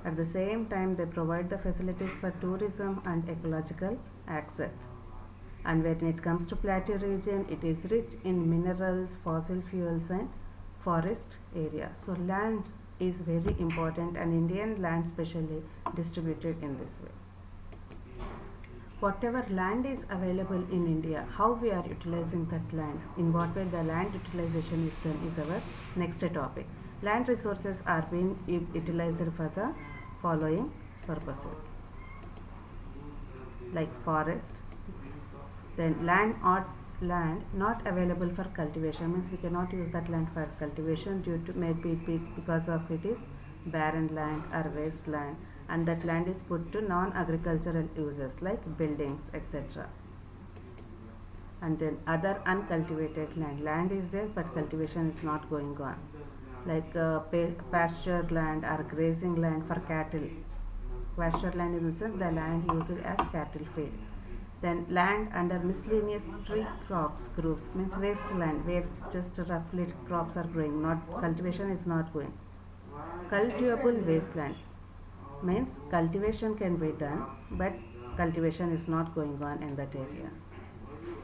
At the same time, they provide the facilities for tourism and ecological access. And when it comes to plateau region, it is rich in minerals, fossil fuels and forest area. So land is very important, and Indian land specially distributed in this way. Whatever land is available in India, how we are utilizing that land, in what way the land utilization is done is our next topic. Land resources are being utilized for the following purposes, like forest. Then land not available for cultivation means we cannot use that land for cultivation due to maybe because of it is barren land or wasteland, and that land is put to non-agricultural uses like buildings, etc. And then other uncultivated land is there but cultivation is not going on, like pasture land or grazing land for cattle. Pasture land in the sense the land used as cattle feed. Then land under miscellaneous tree crops groups means wasteland where just roughly crops are growing, not cultivation is not going. Cultivable wasteland means cultivation can be done but cultivation is not going on in that area.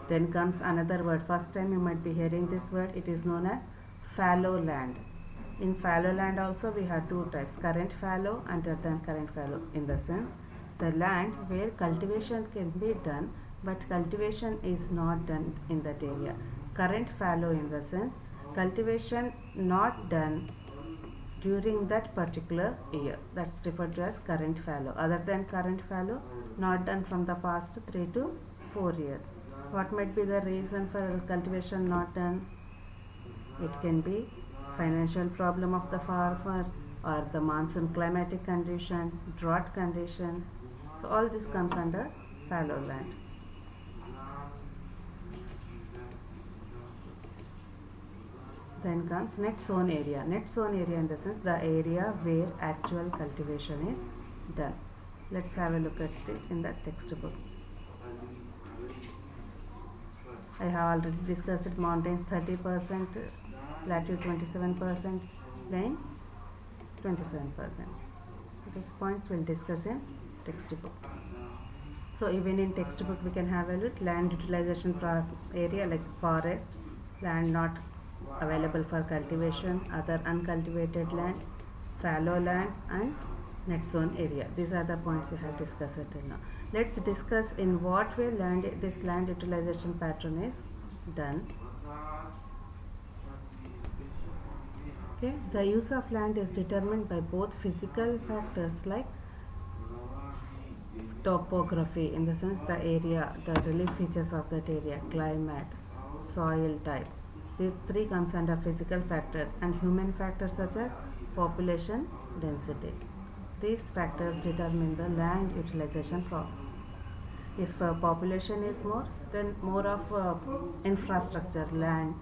Then comes another word, first time you might be hearing this word, it is known as fallow land. In fallow land also we have two types, current fallow and then current fallow, in the sense the land where cultivation can be done but cultivation is not done in that area. Current fallow in the sense cultivation not done during that particular year, that's referred to as current fallow. Other than current fallow, not done from the past 3 to 4 years. What might be the reason for cultivation not done? It can be financial problem of the farmer or the monsoon climatic condition, drought condition. So all this comes under fallow land. Then comes net sown area. Net sown area in the sense the area where actual cultivation is done. Let's have a look at it in the textbook. I have already discussed it. Mountains 30%, plateau 27%, plain 27%. These points we'll discuss in textbook. So even in textbook we can have a look. Land utilization area like forest, land not available for cultivation, other uncultivated land, fallow lands and net sown area. These are the points we have discussed till now. Let's discuss in what way this land utilization pattern is done. Okay, the use of land is determined by both physical factors like topography, in the sense the area, the relief features of that area, climate, soil type. These three comes under physical factors, and human factors such as population density. These factors determine the land utilization for. If population is more, then more of infrastructure, land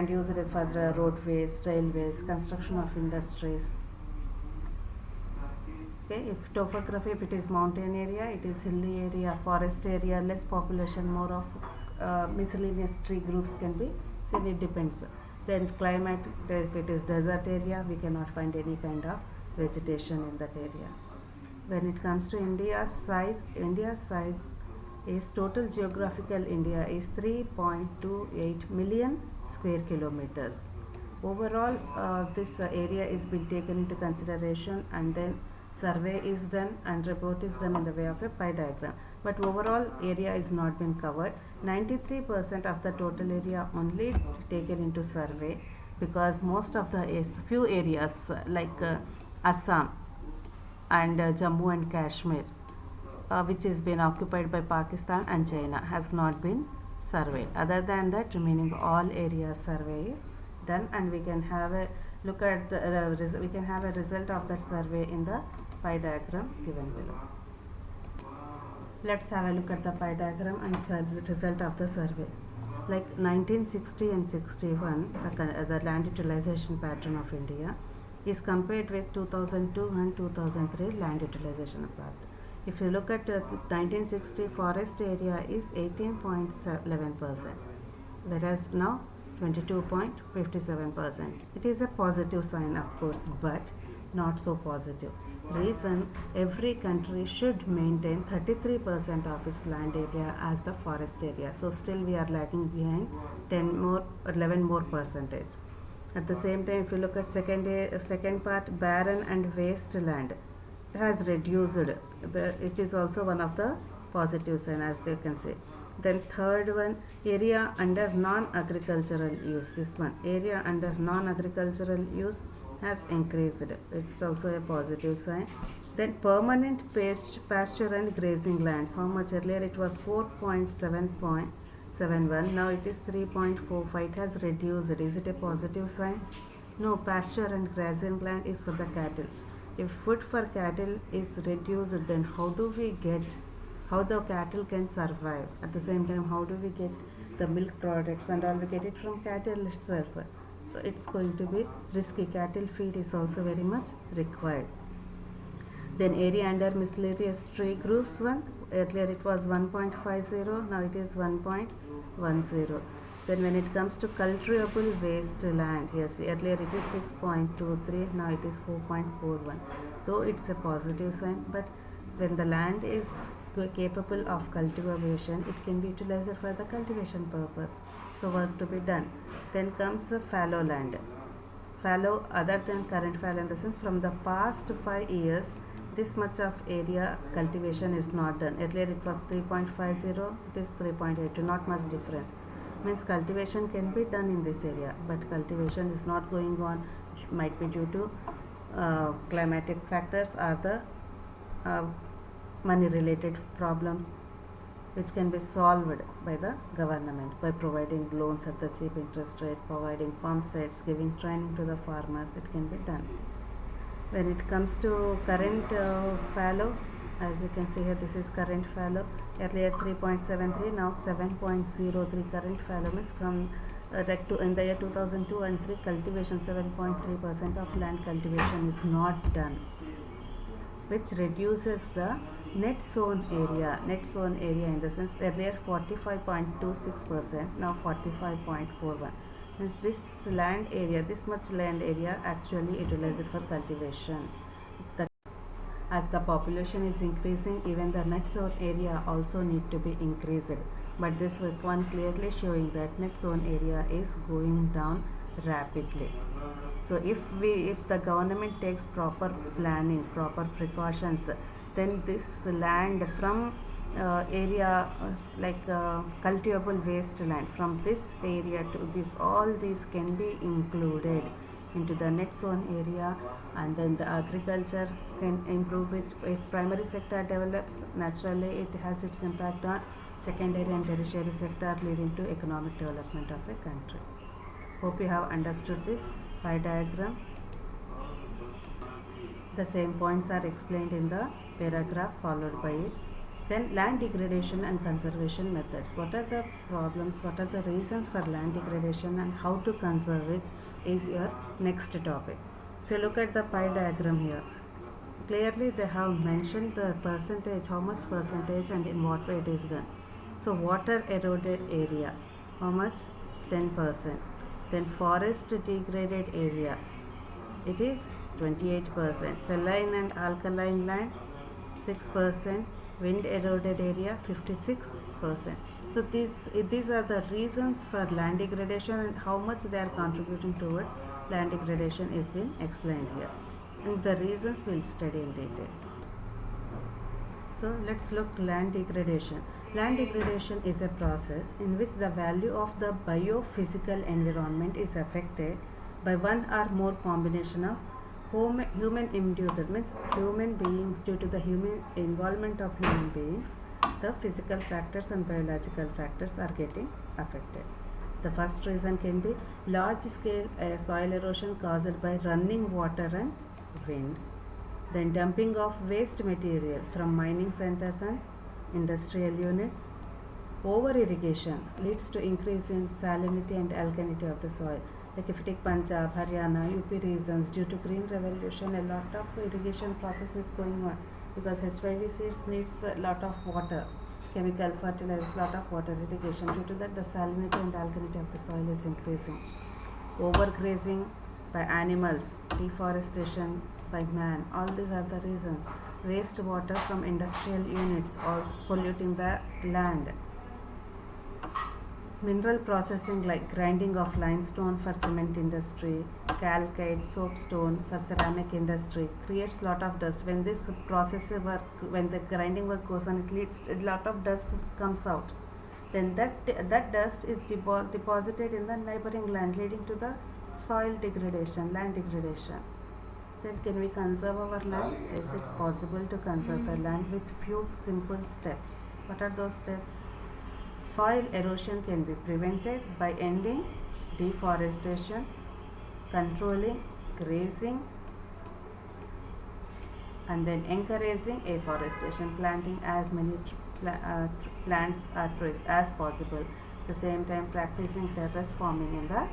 used for roadways, railways, construction of industries. Okay, if topography, if it is mountain area, it is hilly area, forest area, less population, more of miscellaneous tree groups can be seen, it depends. Then climate, if it is desert area, we cannot find any kind of vegetation in that area. When it comes to India's size is total geographical India is 3.28 million square kilometers. Overall, this area is being taken into consideration, and then survey is done and report is done in the way of a pie diagram. But overall area is not been covered. 93% of the total area only taken into survey, because most of the few areas like Assam and Jammu and Kashmir, which is been occupied by Pakistan and China, has not been surveyed. Other than that, remaining all areas survey is done, and we can have a look at the we can have a result of that survey in the pie diagram given below. Let's have a look at the pie diagram and the result of the survey. Like 1960 and 61, the land utilization pattern of India is compared with 2002 and 2003 land utilization pattern. If you look at 1960, forest area is 18.11%, whereas now 22.57%. It is a positive sign, of course, but not so positive. Reason, every country should maintain 33% of its land area as the forest area. So still we are lagging behind 10 more, 11 more percentage. At the same time, if you look at second part, barren and wasteland has reduced. It is also one of the positive sign, as they can say. Then third one, area under non-agricultural use. This one, area under non-agricultural use has increased. It's also a positive sign. Then permanent pasture and grazing lands. How much earlier it was 4.7.71. Now it is 3.45. It has reduced. Is it a positive sign? No, pasture and grazing land is for the cattle. If food for cattle is reduced, then how the cattle can survive? At the same time, how do we get the milk products and all? We get it from cattle itself. So it's going to be risky. Cattle feed is also very much required. Then area under miscellaneous tree groups 1. Earlier it was 1.50. Now it is 1.10. Then when it comes to cultivable wasteland, yes, earlier it is 6.23. Now it is 4.41. Though it's a positive sign, but when the land is capable of cultivation, it can be utilized for the cultivation purpose. So work to be done. Then comes fallow land. Fallow, other than current fallow, in the sense from the past 5 years, this much of area cultivation is not done. Earlier it was 3.50, it is 3.82, not much difference. Means cultivation can be done in this area, but cultivation is not going on. Might be due to climatic factors or the money related problems, which can be solved by the government by providing loans at the cheap interest rate, providing pump sets, giving training to the farmers. It can be done. When it comes to current fallow, as you can see here, this is current fallow. Earlier 3.73, now 7.03. Current fallow means from in the year 2002 and 3, cultivation 7.3% of land cultivation is not done, which reduces the net sown area. Net sown area in the sense, earlier 45.26%, now 45.41. Means this land area, this much land area actually utilized for cultivation. As the population is increasing, even the net sown area also need to be increased. But this one clearly showing that net sown area is going down rapidly. So if the government takes proper planning, proper precautions, then this land from area cultivable wasteland, from this area to this, all these can be included into the net sown area, and then the agriculture can improve. Its if primary sector develops, naturally it has its impact on secondary and tertiary sector, leading to economic development of a country. Hope you have understood this pie diagram. The same points are explained in the paragraph followed by it. Then land degradation and conservation methods. What are the problems, what are the reasons for land degradation and how to conserve it is your next topic. If you look at the pie diagram here, clearly they have mentioned the percentage, how much percentage and in what way it is done. So water eroded area, how much? 10%. Then forest degraded area, it is 28%. Saline and alkaline land, 6%. Wind eroded area, 56%. So these are the reasons for land degradation and how much they are contributing towards land degradation is being explained here. And the reasons we'll study in detail. So let's look land degradation. Land degradation is a process in which the value of the biophysical environment is affected by one or more combination of human induced, means human beings, due to the human involvement of human beings, the physical factors and biological factors are getting affected. The first reason can be large scale soil erosion caused by running water and wind. Then dumping of waste material from mining centers and industrial units. Over irrigation leads to increase in salinity and alkalinity of the soil. Like if you take Punjab, Haryana, UP regions, due to green revolution, a lot of irrigation process is going on because HYV seeds needs a lot of water, chemical fertilizers, lot of water irrigation. Due to that, the salinity and alkalinity of the soil is increasing. Overgrazing by animals, deforestation by man. All these are the reasons. Wastewater from industrial units or polluting the land. Mineral processing like grinding of limestone for cement industry, calcite, soapstone for ceramic industry creates lot of dust. When this process work, when the grinding work goes on, it leads a lot of dust comes out. Then that dust is deposited in the neighboring land, leading to the soil degradation, land degradation. Then can we conserve our land? Yes, it's possible to conserve the land with few simple steps. What are those steps? Soil erosion can be prevented by ending deforestation, controlling grazing, and then encouraging afforestation, planting as many plants or trees as possible. At the same time, practicing terrace farming in the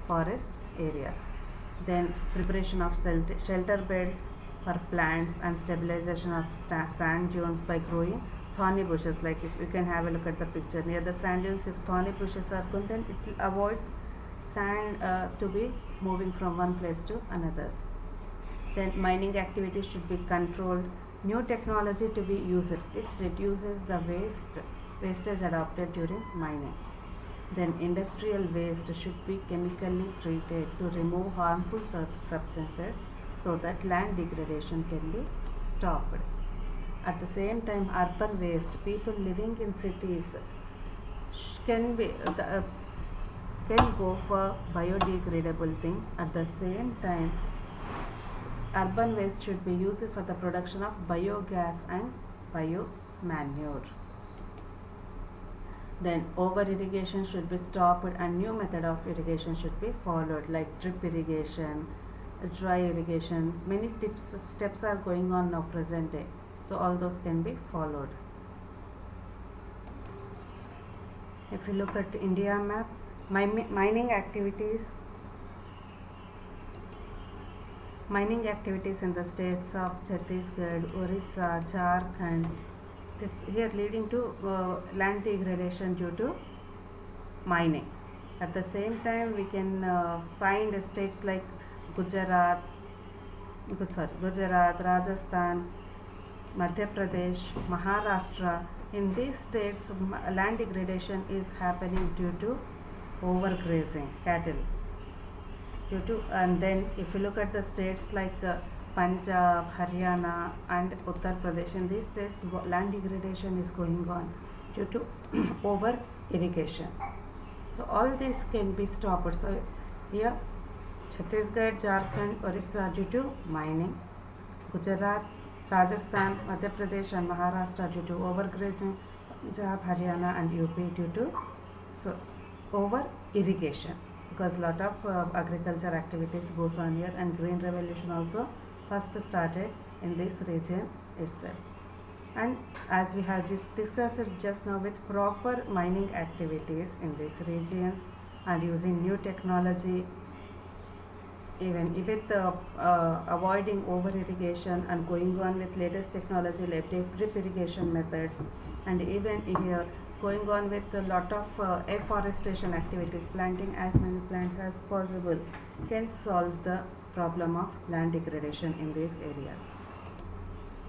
forest areas. Then preparation of shelter beds for plants and stabilization of sand dunes by growing thorny bushes. Like if you can have a look at the picture near the sand dunes, if thorny bushes are grown, then it avoids sand to be moving from one place to another. Then mining activities should be controlled. New technology to be used. It reduces the wastage adopted during mining. Then industrial waste should be chemically treated to remove harmful substances so that land degradation can be stopped. At the same time, urban waste, people living in cities can go for biodegradable things. At the same time, urban waste should be used for the production of biogas and biomanure. Then over irrigation should be stopped and new method of irrigation should be followed, like drip irrigation, dry irrigation. Many steps are going on now present day. So all those can be followed. If you look at India map, mining activities in the states of Chhattisgarh, Orissa, Jharkhand, this here leading to land degradation due to mining. At the same time, we can find states like Gujarat, Rajasthan, Madhya Pradesh, Maharashtra. In these states, land degradation is happening due to overgrazing cattle. And then if you look at the states like Punjab, Haryana and Uttar Pradesh, in these states land degradation is going on due to over irrigation. So all this can be stopped. So here Chhattisgarh, Jharkhand, Orissa due to mining, Gujarat, Rajasthan, Madhya Pradesh and Maharashtra due to overgrazing, Punjab, Haryana and UP due to over irrigation, because lot of agriculture activities goes on here, and green revolution also first started in this region itself. And as we have just discussed it just now, with proper mining activities in these regions and using new technology, even with avoiding over irrigation and going on with latest technology like drip irrigation methods, and even here going on with a lot of afforestation activities, planting as many plants as possible, can solve the problem of land degradation in these areas.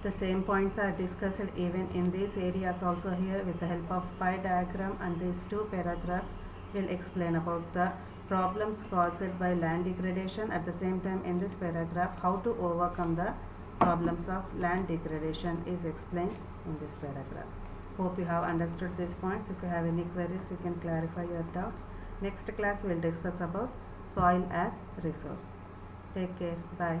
The same points are discussed even in these areas also here with the help of pie diagram, and these two paragraphs will explain about the problems caused by land degradation. At the same time, in this paragraph, how to overcome the problems of land degradation is explained in this paragraph. Hope you have understood these points. If you have any queries, you can clarify your doubts. Next class we will discuss about soil as resource. Take care. Bye.